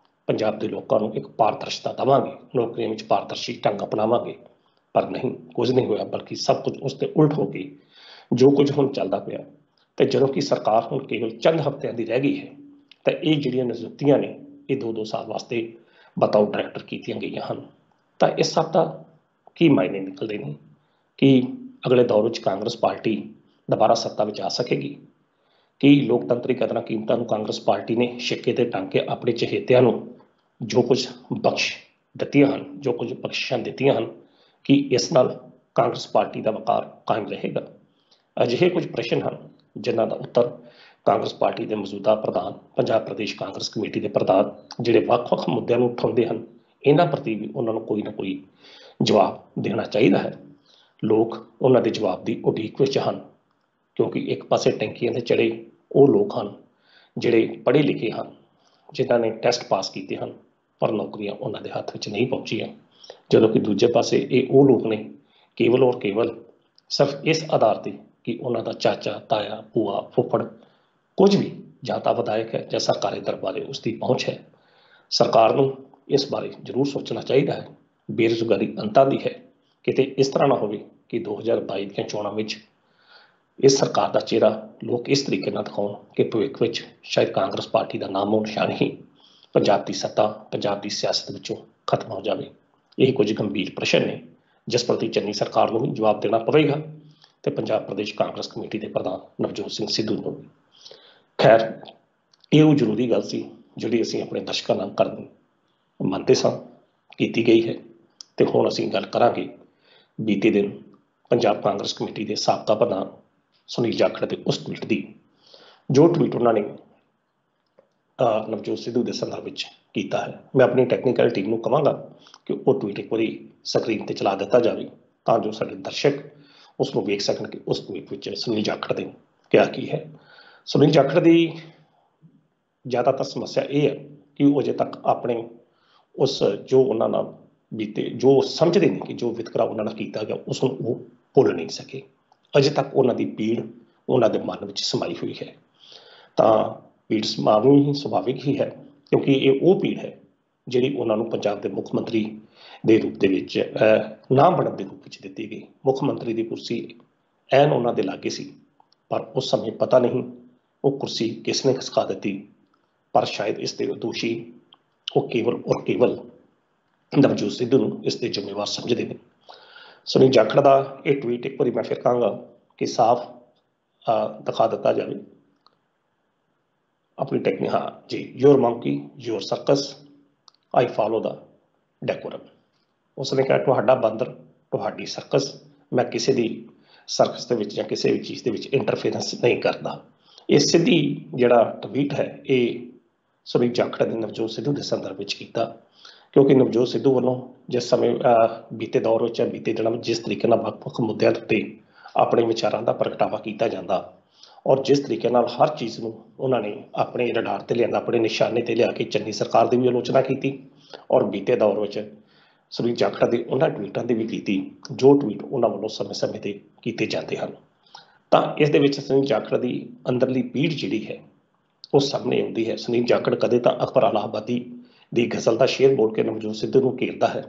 ਪੰਜਾਬ ਦੇ ਲੋਕਾਂ ਨੂੰ ਇੱਕ ਪਾਰਦਰਸ਼ਤਾ ਦੇਵਾਂਗੇ, ਨੌਕਰੀਆਂ ਵਿੱਚ ਪਾਰਦਰਸ਼ੀ ਢੰਗ ਅਪਣਾਵਾਂਗੇ। ਪਰ ਨਹੀਂ, ਕੁਝ ਨਹੀਂ ਹੋਇਆ, ਬਲਕਿ ਸਭ ਕੁਝ ਉਸ ਤੇ ਉਲਟ ਹੋ ਗਈ। ਜੋ ਕੁਝ ਹੁਣ ਚੱਲਦਾ ਪਿਆ, ਤੇ ਜਦੋਂ ਕਿ ਸਰਕਾਰ ਹੁਣ ਕੇਵਲ ਚੰਦ ਹਫ਼ਤਿਆਂ ਦੀ ਰਹਿ ਗਈ ਹੈ, ਤਾਂ ਇਹ ਜਿਹੜੀਆਂ ਨਿਯੁਕਤੀਆਂ ਨੇ ਇਹ 2-2 ਸਾਲ ਵਾਸਤੇ ਬਤੌਰ ਡਾਇਰੈਕਟਰ ਕੀਤੀਆਂ ਗਈਆਂ ਹਨ। ਤਾਂ ਇਸ ਸਭ ਦਾ ਕੀ ਮਾਇਨੇ ਨਿਕਲਦੇ ਨੇ ਕਿ ਅਗਲੇ ਦੌਰ ਵਿੱਚ ਕਾਂਗਰਸ ਪਾਰਟੀ ਦੁਬਾਰਾ ਸੱਤਾ ਵਿੱਚ ਆ ਸਕੇਗੀ? ਕਿ ਲੋਕਤੰਤਰੀ ਕਦਰਾਂ ਕੀਮਤਾਂ ਨੂੰ ਕਾਂਗਰਸ ਪਾਰਟੀ ਨੇ ਸਿੱਕੇ ਤੇ ਟੰਗ ਕੇ ਆਪਣੇ ਚਹੇਤਿਆਂ ਨੂੰ ਜੋ ਕੁਝ ਬਖਸ਼ ਦਿੱਤੀਆਂ ਹਨ, ਜੋ ਕੁਝ ਬਖਸ਼ਿਸ਼ਾਂ ਦਿੱਤੀਆਂ ਹਨ, ਕਿ ਇਸ ਨਾਲ ਕਾਂਗਰਸ ਪਾਰਟੀ ਦਾ ਵਕਾਰ ਕਾਇਮ ਰਹੇਗਾ? ਅਜਿਹੇ ਕੁਝ ਪ੍ਰਸ਼ਨ ਹਨ ਜਿਨ੍ਹਾਂ ਦਾ ਉੱਤਰ ਕਾਂਗਰਸ ਪਾਰਟੀ ਦੇ ਮੌਜੂਦਾ ਪ੍ਰਧਾਨ, ਪੰਜਾਬ ਪ੍ਰਦੇਸ਼ ਕਾਂਗਰਸ ਕਮੇਟੀ ਦੇ ਪ੍ਰਧਾਨ, ਜਿਹੜੇ ਵੱਖ-ਵੱਖ ਮੁੱਦਿਆਂ ਨੂੰ ਉਠਾਉਂਦੇ ਹਨ, ਇਹਨਾਂ ਪ੍ਰਤੀ ਵੀ ਉਹਨਾਂ ਨੂੰ ਕੋਈ ਨਾ ਕੋਈ ਜਵਾਬ ਦੇਣਾ ਚਾਹੀਦਾ ਹੈ। ਲੋਕ ਉਹਨਾਂ ਦੇ ਜਵਾਬ ਦੀ ਉਡੀਕ ਵਿੱਚ ਹਨ, ਕਿਉਂਕਿ ਇੱਕ ਪਾਸੇ ਟੈਂਕੀਆਂ ਤੇ ਚੜੇ ਉਹ ਲੋਕ ਹਨ ਜਿਹੜੇ ਪੜ੍ਹੇ ਲਿਖੇ ਹਨ, ਜਿਨ੍ਹਾਂ ਨੇ ਟੈਸਟ ਪਾਸ ਕੀਤੇ ਹਨ, ਪਰ ਨੌਕਰੀਆਂ ਉਹਨਾਂ ਦੇ ਹੱਥ ਵਿੱਚ ਨਹੀਂ ਪਹੁੰਚੀਆਂ, ਜਦੋਂ ਕਿ ਦੂਜੇ ਪਾਸੇ ਇਹ ਉਹ ਲੋਕ ਨੇ ਕੇਵਲ ਔਰ ਕੇਵਲ ਸਿਰਫ ਇਸ ਆਧਾਰ ਤੇ ਕਿ ਉਹਨਾਂ ਦਾ ਚਾਚਾ, ਤਾਇਆ, ਭੂਆ, ਫੁੱਫੜ ਕੁਝ ਵੀ ਜਾਂ ਤਾਂ ਵਿਧਾਇਕ ਹੈ ਜਾਂ ਸਰਕਾਰੀ ਦਰਬਾਰੇ ਉਸ ਦੀ ਪਹੁੰਚ ਹੈ। ਸਰਕਾਰ ਨੂੰ ਇਸ ਬਾਰੇ ਜ਼ਰੂਰ ਸੋਚਣਾ ਚਾਹੀਦਾ ਹੈ। ਬੇਰੁਜ਼ਗਾਰੀ ਅੰਤਾਂ ਦੀ ਹੈ, ਕਿਤੇ ਇਸ ਤਰ੍ਹਾਂ ਨਾ ਹੋਵੇ ਕਿ 2022 ਦੀਆਂ ਚੋਣਾਂ ਵਿੱਚ ਇਸ ਸਰਕਾਰ ਦਾ ਚਿਹਰਾ ਲੋਕ ਇਸ ਤਰੀਕੇ ਨਾਲ ਦਿਖਾਉਣ ਕਿ ਭਵਿੱਖ ਵਿੱਚ ਸ਼ਾਇਦ ਕਾਂਗਰਸ ਪਾਰਟੀ ਦਾ ਨਾਮੋ ਨਿਸ਼ਾਨ ਹੀ ਪੰਜਾਬ ਦੀ ਸੱਤਾ, ਪੰਜਾਬ ਦੀ ਸਿਆਸਤ ਵਿੱਚੋਂ ਖਤਮ ਹੋ ਜਾਵੇ। ਇਹ ਕੁਝ ਗੰਭੀਰ ਪ੍ਰਸ਼ਨ ਨੇ ਜਿਸ ਪ੍ਰਤੀ ਚੰਨੀ ਸਰਕਾਰ ਨੂੰ ਵੀ ਜਵਾਬ ਦੇਣਾ ਪਵੇਗਾ ਤੇ ਪੰਜਾਬ ਪ੍ਰਦੇਸ਼ ਕਾਂਗਰਸ ਕਮੇਟੀ ਦੇ ਪ੍ਰਧਾਨ ਨਵਜੋਤ ਸਿੰਘ ਸਿੱਧੂ ਨੂੰ ਵੀ। ਖੈਰ, ਇਹ ਉਹ ਜ਼ਰੂਰੀ ਗੱਲ ਸੀ ਜਿਹੜੀ ਅਸੀਂ ਆਪਣੇ ਦਰਸ਼ਕਾਂ ਨਾਲ ਕਰਨ ਮੰਨਦੇ ਸਾਂ, ਕੀਤੀ ਗਈ ਹੈ। ਤੇ ਹੁਣ ਅਸੀਂ ਗੱਲ ਕਰਾਂਗੇ ਬੀਤੇ ਦਿਨ ਪੰਜਾਬ ਕਾਂਗਰਸ ਕਮੇਟੀ ਦੇ ਸਾਬਕਾ ਪ੍ਰਧਾਨ ਸੁਨੀਲ ਜਾਖੜ ਦੇ ਉਸ ਟਵੀਟ ਦੀ, ਜੋ ਟਵੀਟ ਉਹਨਾਂ ਨੇ ਨਵਜੋਤ ਸਿੱਧੂ ਦੇ ਸੰਦਰਭ ਵਿੱਚ ਕੀਤਾ ਹੈ। ਮੈਂ ਆਪਣੀ ਟੈਕਨੀਕਲ ਟੀਮ ਨੂੰ ਕਹਾਂਗਾ ਕਿ ਉਹ ਟਵੀਟ ਇੱਕ ਵਾਰੀ ਸਕਰੀਨ ਤੇ ਚਲਾ ਦਿੱਤਾ ਜਾਵੇ ਤਾਂ ਜੋ ਸਾਡੇ ਦਰਸ਼ਕ ਉਸ ਨੂੰ ਵੇਖ ਸਕਣ ਕਿ ਉਸ ਟਵੀਟ ਵਿੱਚ ਸੁਨੀਲ ਜਾਖੜ ਦੇ ਕਿਹਾ ਕੀ ਹੈ। ਸੁਨੀਲ ਜਾਖੜ ਦੀ ਜ਼ਿਆਦਾਤਰ ਸਮੱਸਿਆ ਇਹ ਹੈ ਕਿ ਉਹ ਅਜੇ ਤੱਕ ਆਪਣੇ ਉਸ ਜੋ ਉਹਨਾਂ ਨਾਲ ਬੀਤੇ, ਜੋ ਸਮਝਦੇ ਨੇ ਕਿ ਜੋ ਵਿਤਕਰਾ ਉਹਨਾਂ ਨਾਲ ਕੀਤਾ ਗਿਆ, ਉਸ ਨੂੰ ਉਹ ਭੁੱਲ ਨਹੀਂ ਸਕੇ। ਅਜੇ ਤੱਕ ਉਹਨਾਂ ਦੀ ਪੀੜ ਉਹਨਾਂ ਦੇ ਮਨ ਵਿੱਚ ਸਮਾਈ ਹੋਈ ਹੈ। ਤਾਂ ਪੀੜ ਸਮਾਉਣੀ ਹੀ ਸੁਭਾਵਿਕ ਹੀ ਹੈ, ਕਿਉਂਕਿ ਇਹ ਉਹ ਪੀੜ ਹੈ ਜਿਹੜੀ ਉਹਨਾਂ ਨੂੰ ਪੰਜਾਬ ਦੇ ਮੁੱਖ ਮੰਤਰੀ ਦੇ ਰੂਪ ਦੇ ਵਿੱਚ ਨਾ ਬਣਨ ਦੇ ਰੂਪ ਵਿੱਚ ਦਿੱਤੀ ਗਈ। ਮੁੱਖ ਮੰਤਰੀ ਦੀ ਕੁਰਸੀ ਐਨ ਉਹਨਾਂ ਦੇ ਲਾਗੇ ਸੀ, ਪਰ ਉਸ ਸਮੇਂ ਪਤਾ ਨਹੀਂ ਉਹ ਕੁਰਸੀ ਕਿਸ ਨੇ ਖਿਸਕਾ ਦਿੱਤੀ। ਪਰ ਸ਼ਾਇਦ ਇਸ ਦੇ ਦੋਸ਼ੀ ਉਹ ਕੇਵਲ ਔਰ ਕੇਵਲ ਨਵਜੋਤ ਸਿੱਧੂ ਨੂੰ ਇਸ ਦੇ ਜ਼ਿੰਮੇਵਾਰ ਸਮਝਦੇ ਨੇ। ਸੁਨੀਲ ਜਾਖੜ ਦਾ ਇਹ ਟਵੀਟ ਇੱਕ ਵਾਰੀ ਮੈਂ ਫਿਰ ਕਹਾਂਗਾ ਕਿ ਸਾਫ਼ ਦਿਖਾ ਦਿੱਤਾ ਜਾਵੇ ਆਪਣੀ ਟੈਕਨੀਕ। ਹਾਂ ਜੀ, ਯੋਰ ਮੰਕੀ ਯੋਰ ਸਰਕਸ, ਆਈ ਫਾਲੋ ਦਾ ਡੈਕੋਰਮ। ਉਸਨੇ ਕਿਹਾ ਤੁਹਾਡਾ ਬਾਂਦਰ ਤੁਹਾਡੀ ਸਰਕਸ, ਮੈਂ ਕਿਸੇ ਦੀ ਸਰਕਸ ਦੇ ਵਿੱਚ ਜਾਂ ਕਿਸੇ ਵੀ ਚੀਜ਼ ਦੇ ਵਿੱਚ ਇੰਟਰਫੇਰੈਂਸ ਨਹੀਂ ਕਰਦਾ। ਇਹ ਸਿੱਧੀ ਜਿਹੜਾ ਟਵੀਟ ਹੈ ਇਹ ਸੁਨੀਲ ਜਾਖੜ ਨੇ ਨਵਜੋਤ ਸਿੱਧੂ ਦੇ ਸੰਦਰਭ ਵਿੱਚ ਕੀਤਾ, ਕਿਉਂਕਿ ਨਵਜੋਤ ਸਿੱਧੂ ਵੱਲੋਂ ਜਿਸ ਸਮੇਂ ਬੀਤੇ ਦੌਰ ਵਿੱਚ ਬੀਤੇ ਦਿਨਾਂ ਵਿੱਚ ਜਿਸ ਤਰੀਕੇ ਨਾਲ ਵੱਖ-ਵੱਖ ਮੁੱਦਿਆਂ ਉੱਤੇ ਆਪਣੇ ਵਿਚਾਰਾਂ ਦਾ ਪ੍ਰਗਟਾਵਾ ਕੀਤਾ ਜਾਂਦਾ ਔਰ ਜਿਸ ਤਰੀਕੇ ਨਾਲ ਹਰ ਚੀਜ਼ ਨੂੰ ਉਹਨਾਂ ਨੇ ਆਪਣੇ ਰਡਾਰ ਤੇ ਲਿਆਂਦਾ, ਆਪਣੇ ਨਿਸ਼ਾਨੇ ਤੇ ਲਿਆ ਕੇ ਚੰਨੀ ਸਰਕਾਰ ਦੀ ਵੀ ਆਲੋਚਨਾ ਕੀਤੀ ਔਰ ਬੀਤੇ ਦੌਰ ਵਿੱਚ ਸੁਨੀਲ ਜਾਖੜ ਦੇ ਉਹਨਾਂ ਟਵੀਟਾਂ ਦੀ ਵੀ ਕੀਤੀ ਜੋ ਟਵੀਟ ਉਹਨਾਂ ਵੱਲੋਂ ਸਮੇਂ-ਸਮੇਂ ਤੇ ਕੀਤੇ ਜਾਂਦੇ ਹਨ। ਤਾਂ ਇਸ ਦੇ ਵਿੱਚ ਸੁਨੀਲ ਜਾਖੜ ਦੀ ਅੰਦਰਲੀ ਪੀੜ ਜਿਹੜੀ ਹੈ ਉਹ ਸਾਹਮਣੇ ਆਉਂਦੀ ਹੈ। ਸੁਨੀਲ ਜਾਖੜ ਕਦੇ ਤਾਂ ਅਕਬਰ ਇਲਾਹਾਬਾਦੀ ਦੀ ਗਜ਼ਲ ਦਾ ਸ਼ੇਰ ਬੋਲ ਕੇ ਨਵਜੋਤ ਸਿੱਧੂ ਨੂੰ ਘੇਰਦਾ ਹੈ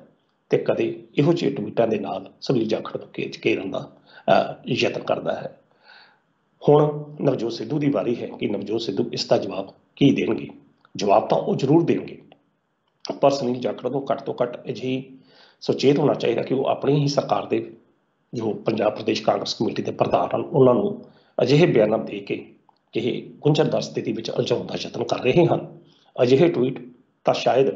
ਤੇ ਕਦੇ ਇਹੋ ਜਿਹੇ ਟਵੀਟਾਂ ਦੇ ਨਾਲ ਸੁਨੀਲ ਜਾਖੜ ਨੂੰ ਘੇਰਨ ਦਾ ਯਤਨ ਕਰਦਾ ਹੈ। ਹੁਣ ਨਵਜੋਤ ਸਿੱਧੂ ਦੀ ਵਾਰੀ ਹੈ ਕਿ ਨਵਜੋਤ ਸਿੱਧੂ ਇਸ ਦਾ ਜਵਾਬ ਕੀ ਦੇਣਗੇ। ਜਵਾਬ ਤਾਂ ਉਹ ਜ਼ਰੂਰ ਦੇਣਗੇ, ਪਰ ਸੁਨੀਲ ਜਾਖੜ ਨੂੰ ਘੱਟ ਤੋਂ ਘੱਟ ਅਜਿਹੀ ਸੁਚੇਤ ਹੋਣਾ ਚਾਹੀਦਾ ਕਿ ਉਹ ਆਪਣੀ ਹੀ ਸਰਕਾਰ ਦੇ ਜੋ ਪੰਜਾਬ ਪ੍ਰਦੇਸ਼ ਕਾਂਗਰਸ ਕਮੇਟੀ ਦੇ ਪ੍ਰਧਾਨ ਹਨ ਉਹਨਾਂ ਨੂੰ ਅਜਿਹੇ ਬਿਆਨਾਂ ਦੇ ਕੇ ਇਹ ਗੁੰਝਲਦਾਰ ਸਥਿਤੀ ਵਿੱਚ ਉਲਝਾਉਣ ਦਾ ਯਤਨ ਕਰ ਰਹੇ ਹਨ। ਅਜਿਹੇ ਟਵੀਟ ਤਾਂ ਸ਼ਾਇਦ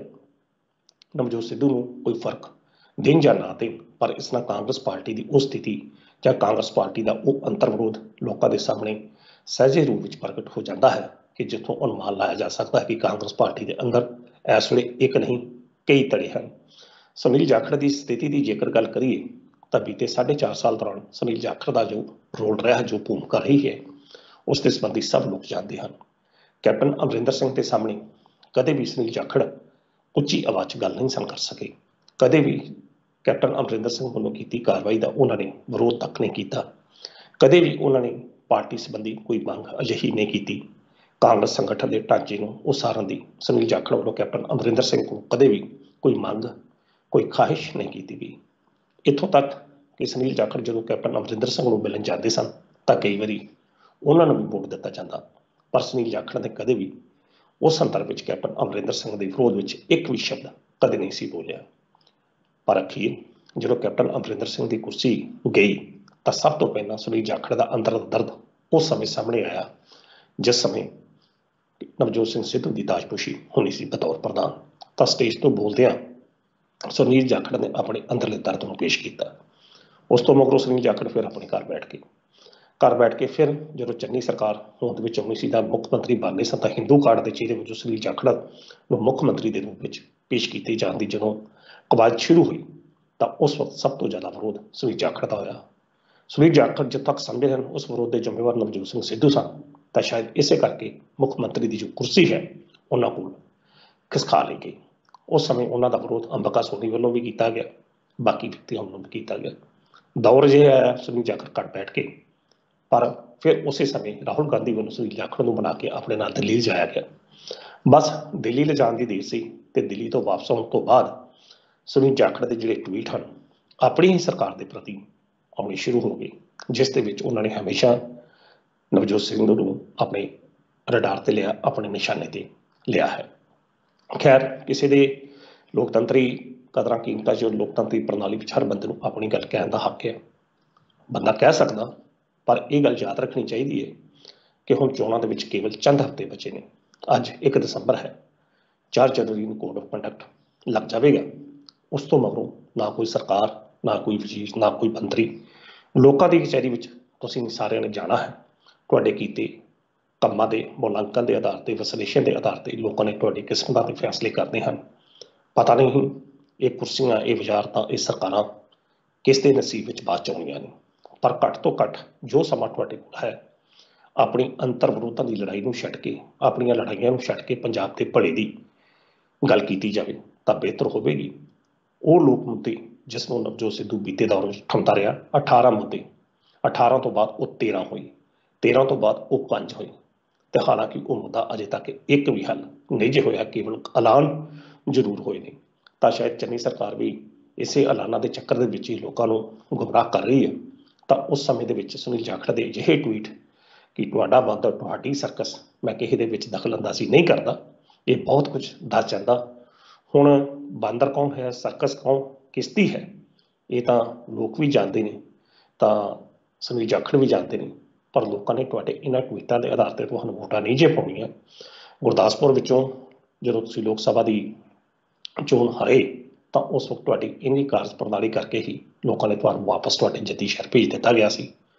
ਨਵਜੋਤ ਸਿੱਧੂ ਨੂੰ ਕੋਈ ਫਰਕ ਦੇਣ ਜਾਂ ਨਾ ਦੇਣ, ਪਰ ਇਸ ਨਾਲ ਕਾਂਗਰਸ ਪਾਰਟੀ ਦੀ ਉਹ ਸਥਿਤੀ ਜਾਂ ਕਾਂਗਰਸ ਪਾਰਟੀ ਦਾ ਉਹ ਅੰਤਰ ਵਿਰੋਧ ਲੋਕਾਂ ਦੇ ਸਾਹਮਣੇ ਸਹਿਜੇ ਰੂਪ ਵਿੱਚ ਪ੍ਰਗਟ ਹੋ ਜਾਂਦਾ ਹੈ ਕਿ ਜਿੱਥੋਂ ਅਨੁਮਾਨ ਲਾਇਆ ਜਾ ਸਕਦਾ ਹੈ ਕਿ ਕਾਂਗਰਸ ਪਾਰਟੀ ਦੇ ਅੰਦਰ ਇਸ ਵੇਲੇ ਇੱਕ ਨਹੀਂ ਕਈ ਧੜੇ ਹਨ। ਸੁਨੀਲ ਜਾਖੜ ਦੀ ਸਥਿਤੀ ਦੀ ਜੇਕਰ ਗੱਲ ਕਰੀਏ ਤਾਂ ਬੀਤੇ 4.5 ਸਾਲ ਦੌਰਾਨ ਸੁਨੀਲ ਜਾਖੜ ਦਾ ਜੋ ਰੋਲ ਰਿਹਾ, ਜੋ ਭੂਮਿਕਾ ਰਹੀ ਹੈ, ਉਸ ਦੇ ਸੰਬੰਧੀ ਸਭ ਲੋਕ ਜਾਣਦੇ ਹਨ। ਕੈਪਟਨ ਅਮਰਿੰਦਰ ਸਿੰਘ ਦੇ ਸਾਹਮਣੇ ਕਦੇ ਵੀ ਸੁਨੀਲ ਜਾਖੜ ਉੱਚੀ ਆਵਾਜ਼ 'ਚ ਗੱਲ ਨਹੀਂ ਸਨ ਕਰ ਸਕੇ। ਕਦੇ ਵੀ ਕੈਪਟਨ ਅਮਰਿੰਦਰ ਸਿੰਘ ਵੱਲੋਂ ਕੀਤੀ ਕਾਰਵਾਈ ਦਾ ਉਹਨਾਂ ਨੇ ਵਿਰੋਧ ਤੱਕ ਨਹੀਂ ਕੀਤਾ। ਕਦੇ ਵੀ ਉਹਨਾਂ ਨੇ ਪਾਰਟੀ ਸੰਬੰਧੀ ਕੋਈ ਮੰਗ ਅਜਿਹੀ ਨਹੀਂ ਕੀਤੀ। ਕਾਂਗਰਸ ਸੰਗਠਨ ਦੇ ਢਾਂਚੇ ਨੂੰ ਉਸਾਰਨ ਦੀ ਸੁਨੀਲ ਜਾਖੜ ਵੱਲੋਂ ਕੈਪਟਨ ਅਮਰਿੰਦਰ ਸਿੰਘ ਕੋਲ ਕਦੇ ਵੀ ਕੋਈ ਮੰਗ, ਕੋਈ ਖਾਹਿਸ਼ ਨਹੀਂ ਕੀਤੀ ਗਈ। ਇੱਥੋਂ ਤੱਕ ਕਿ ਸੁਨੀਲ ਜਾਖੜ ਜਦੋਂ ਕੈਪਟਨ ਅਮਰਿੰਦਰ ਸਿੰਘ ਨੂੰ ਮਿਲਣ ਜਾਂਦੇ ਸਨ ਤਾਂ ਕਈ ਵਾਰੀ ਉਹਨਾਂ ਨੂੰ ਵੀ ਵੋਟ ਦਿੱਤਾ ਜਾਂਦਾ, ਪਰ ਸੁਨੀਲ ਜਾਖੜ ਨੇ ਕਦੇ ਵੀ ਉਸ ਸੰਦਰਭ ਵਿੱਚ ਕੈਪਟਨ ਅਮਰਿੰਦਰ ਸਿੰਘ ਦੇ ਵਿਰੋਧ ਵਿੱਚ ਇੱਕ ਵੀ ਸ਼ਬਦ ਕਦੇ ਨਹੀਂ ਸੀ ਬੋਲਿਆ। ਪਰ ਅਖੀਰ ਜਦੋਂ ਕੈਪਟਨ ਅਮਰਿੰਦਰ ਸਿੰਘ ਦੀ ਕੁਰਸੀ ਗਈ ਤਾਂ ਸਭ ਤੋਂ ਪਹਿਲਾਂ ਸੁਨੀਲ ਜਾਖੜ ਦਾ ਅੰਦਰ ਦਰਦ ਉਸ ਸਮੇਂ ਸਾਹਮਣੇ ਆਇਆ ਜਿਸ ਸਮੇਂ ਨਵਜੋਤ ਸਿੰਘ ਸਿੱਧੂ ਦੀ ਤਾਜਪੋਸ਼ੀ ਹੋਣੀ ਸੀ ਬਤੌਰ ਪ੍ਰਧਾਨ। ਤਾਂ ਸਟੇਜ ਤੋਂ ਬੋਲਦਿਆਂ ਸੁਨੀਲ ਜਾਖੜ ਨੇ ਆਪਣੇ ਅੰਦਰਲੇ ਦਰਦ ਨੂੰ ਪੇਸ਼ ਕੀਤਾ। ਉਸ ਤੋਂ ਮਗਰੋਂ ਸੁਨੀਲ ਜਾਖੜ ਫਿਰ ਆਪਣੇ ਘਰ ਬੈਠ ਕੇ ਫਿਰ ਜਦੋਂ ਚੰਨੀ ਸਰਕਾਰ ਹੋਂਦ ਵਿੱਚ ਆਉਣੀ ਸੀ ਤਾਂ ਮੁੱਖ ਮੰਤਰੀ ਬਣਨੇ ਸਨ ਤਾਂ ਹਿੰਦੂ ਕਾਰਡ ਦੇ ਚਿਹਰੇ ਵਜੋਂ ਸੁਨੀਲ ਜਾਖੜ ਨੂੰ ਮੁੱਖ ਮੰਤਰੀ ਦੇ ਰੂਪ ਵਿੱਚ ਪੇਸ਼ ਕੀਤੇ ਜਾਣ ਦੀ ਜਦੋਂ ਕਵਾਇਦ ਸ਼ੁਰੂ ਹੋਈ ਤਾਂ ਉਸ ਵਕਤ ਸਭ ਤੋਂ ਜ਼ਿਆਦਾ ਵਿਰੋਧ ਸੁਨੀਲ ਜਾਖੜ ਦਾ ਹੋਇਆ। ਸੁਨੀਲ ਜਾਖੜ ਜਦ ਤੱਕ ਸਮਝਦੇ ਹਨ ਉਸ ਵਿਰੋਧ ਦੇ ਜ਼ਿੰਮੇਵਾਰ ਨਵਜੋਤ ਸਿੰਘ ਸਿੱਧੂ ਸਨ ਤਾਂ ਸ਼ਾਇਦ ਇਸੇ ਕਰਕੇ ਮੁੱਖ ਮੰਤਰੀ ਦੀ ਜੋ ਕੁਰਸੀ ਹੈ ਉਹਨਾਂ ਕੋਲ ਖਿਸਕਾ ਲਈ ਗਈ। ਉਸ ਸਮੇਂ ਉਹਨਾਂ ਦਾ ਵਿਰੋਧ ਅੰਬਿਕਾ ਸੋਨੀ ਵੱਲੋਂ ਵੀ ਕੀਤਾ ਗਿਆ, ਬਾਕੀ ਵਿਅਕਤੀਆਂ ਵੱਲੋਂ ਵੀ ਕੀਤਾ ਗਿਆ। ਦੌਰ ਅਜਿਹਾ ਆਇਆ ਸੁਨੀਲ ਜਾਖੜ ਘਰ ਬੈਠ ਕੇ, ਪਰ ਫਿਰ ਉਸੇ ਸਮੇਂ ਰਾਹੁਲ ਗਾਂਧੀ ਵੱਲੋਂ ਸੁਨੀਲ ਜਾਖੜ ਨੂੰ ਬਣਾ ਕੇ ਆਪਣੇ ਨਾਲ ਦਿੱਲੀ ਲਿਜਾਇਆ ਗਿਆ। ਬਸ ਦਿੱਲੀ ਲਿਜਾਣ ਦੀ ਦੇਰ ਸੀ ਤੇ ਦਿੱਲੀ ਤੋਂ ਵਾਪਸ ਆਉਣ ਤੋਂ ਬਾਅਦ ਸੁਨੀਲ ਜਾਖੜ ਦੇ ਜਿਹੜੇ ਟਵੀਟ ਹਨ ਆਪਣੀ ਹੀ ਸਰਕਾਰ ਦੇ ਪ੍ਰਤੀ ਆਉਣੇ ਸ਼ੁਰੂ ਹੋ ਗਏ, ਜਿਸ ਦੇ ਵਿੱਚ ਉਹਨਾਂ ਨੇ ਹਮੇਸ਼ਾ ਨਵਜੋਤ ਸਿੰਘ ਨੂੰ ਆਪਣੇ ਰਡਾਰ ਤੇ ਲਿਆ, ਆਪਣੇ ਨਿਸ਼ਾਨੇ ਤੇ ਲਿਆ ਹੈ। ਖੈਰ, ਕਿਸੇ ਦੇ ਲੋਕਤੰਤਰੀ ਕਦਰਾਂ ਕੀਮਤਾਂ 'ਚ ਲੋਕਤੰਤਰੀ ਪ੍ਰਣਾਲੀ ਵਿੱਚ ਹਰ ਬੰਦੇ ਨੂੰ ਆਪਣੀ ਗੱਲ ਕਹਿਣ ਦਾ ਹੱਕ ਹੈ, ਬੰਦਾ ਕਹਿ ਸਕਦਾ, ਪਰ ਇਹ ਗੱਲ ਯਾਦ ਰੱਖਣੀ ਚਾਹੀਦੀ ਹੈ ਕਿ ਹੁਣ ਚੋਣਾਂ ਦੇ ਵਿੱਚ ਕੇਵਲ ਚੰਦ ਹਫ਼ਤੇ ਬਚੇ ਨੇ। ਅੱਜ 1 ਦਸੰਬਰ ਹੈ, 4 ਜਨਵਰੀ ਨੂੰ ਕੋਡ ਆਫ ਕੰਡਕਟ ਲੱਗ ਜਾਵੇਗਾ। ਉਸ ਤੋਂ ਮਗਰੋਂ ਨਾ ਕੋਈ ਸਰਕਾਰ, ਨਾ ਕੋਈ ਵਜ਼ੀਰ, ਨਾ ਕੋਈ ਮੰਤਰੀ, ਲੋਕਾਂ ਦੀ ਕਚਹਿਰੀ ਵਿੱਚ ਤੁਸੀਂ ਸਾਰਿਆਂ ਨੇ ਜਾਣਾ ਹੈ। ਤੁਹਾਡੇ ਕੀਤੇ ਕੰਮਾਂ ਦੇ ਮੁਲਾਂਕਣ ਦੇ ਆਧਾਰ ਤੇ, ਵਿਸ਼ਲੇਸ਼ਣ ਦੇ ਆਧਾਰ ਤੇ ਲੋਕਾਂ ਨੇ ਤੁਹਾਡੀ ਕਿਸਮਤਾਂ ਦੇ ਫੈਸਲੇ ਕਰਨੇ ਹਨ। ਪਤਾ ਨਹੀਂ ਇਹ ਕੁਰਸੀਆਂ, ਇਹ ਵਜ਼ਾਰਤਾਂ, ਇਹ ਸਰਕਾਰਾਂ ਕਿਸ ਦੇ ਨਸੀਬ ਵਿੱਚ ਬਾਅਦ 'ਚ ਆਉਣੀਆਂ ਨੇ, ਪਰ ਘੱਟ ਤੋਂ ਘੱਟ ਜੋ ਸਮਾਂ ਤੁਹਾਡੇ ਕੋਲ ਹੈ ਆਪਣੀ ਅੰਤਰ ਵਿਰੋਧਾਂ ਦੀ ਲੜਾਈ ਨੂੰ ਛੱਡ ਕੇ, ਆਪਣੀਆਂ ਲੜਾਈਆਂ ਨੂੰ ਛੱਡ ਕੇ ਪੰਜਾਬ ਦੇ ਭਲੇ ਦੀ ਗੱਲ ਕੀਤੀ ਜਾਵੇ ਤਾਂ ਬਿਹਤਰ ਹੋਵੇਗੀ। ਉਹ ਲੋਕ ਮੁੱਦੇ ਜਿਸ ਨੂੰ ਨਵਜੋਤ ਸਿੱਧੂ ਬੀਤੇ ਦੌਰ ਵਿੱਚ ਉਠਾਉਂਦਾ ਰਿਹਾ, 18 ਮੁੱਦੇ, 18 ਤੋਂ ਬਾਅਦ ਉਹ 13 ਹੋਏ, 13 ਤੋਂ ਬਾਅਦ ਉਹ 5 ਹੋਏ, ਤੇ ਹਾਲਾਂਕਿ ਉਹ ਮੁੱਦਾ ਅਜੇ ਤੱਕ ਇੱਕ ਵੀ ਹੱਲ ਨਹੀਂ ਜੇ ਹੋਇਆ, ਕੇਵਲ ਐਲਾਨ ਜ਼ਰੂਰ ਹੋਏ ਨੇ। ਤਾਂ ਸ਼ਾਇਦ ਚੰਨੀ ਸਰਕਾਰ ਵੀ ਇਸੇ ਐਲਾਨਾਂ ਦੇ ਚੱਕਰ ਦੇ ਵਿੱਚ ਹੀ ਲੋਕਾਂ ਨੂੰ ਗੁੰਮਰਾਹ ਕਰ ਰਹੀ ਹੈ। ਤਾਂ ਉਸ ਸਮੇਂ ਦੇ ਵਿੱਚ ਸੁਨੀਲ ਜਾਖੜ ਦੇ ਅਜਿਹੇ ਟਵੀਟ ਕਿ ਤੁਹਾਡਾ ਵਾਧਾ, ਤੁਹਾਡੀ ਸਰਕਸ, ਮੈਂ ਕਿਸੇ ਦੇ ਵਿੱਚ ਦਖਲ ਅੰਦਾਜ਼ੀ ਨਹੀਂ ਕਰਦਾ, ਇਹ ਬਹੁਤ ਕੁਝ ਦੱਸ ਜਾਂਦਾ। ਹੁਣ ਬਾਂਦਰ ਕੌਣ ਹੈ, ਸਰਕਸ ਕੌਣ ਕਿਸਦੀ ਹੈ, ਇਹ ਤਾਂ ਲੋਕ ਵੀ ਜਾਣਦੇ ਨੇ, ਤਾਂ ਸੁਨੀਲ ਜਾਖੜ ਵੀ ਜਾਣਦੇ ਨੇ, ਪਰ ਲੋਕਾਂ ਨੇ ਤੁਹਾਡੇ ਇਹਨਾਂ ਟਵੀਟਾਂ ਦੇ ਆਧਾਰ ਤੇ ਤੁਹਾਨੂੰ ਵੋਟਾਂ ਨਹੀਂ ਜੇ ਪਾਉਣੀਆਂ। ਗੁਰਦਾਸਪੁਰ ਵਿੱਚੋਂ ਜਦੋਂ ਤੁਸੀਂ ਲੋਕ ਸਭਾ ਦੀ ਚੋਣ ਹਾਰੇ ਤਾਂ ਉਸ ਵਕਤ ਤੁਹਾਡੀ ਇੰਨੀ ਕਾਰਜ ਪ੍ਰਣਾਲੀ ਕਰਕੇ ਹੀ ਲੋਕਾਂ ਨੇ ਤੁਹਾਨੂੰ ਵਾਪਸ ਤੁਹਾਡੇ ਜੱਦੀ ਸ਼ਹਿਰ ਭੇਜ ਦਿੱਤਾ ਗਿਆ ਸੀ,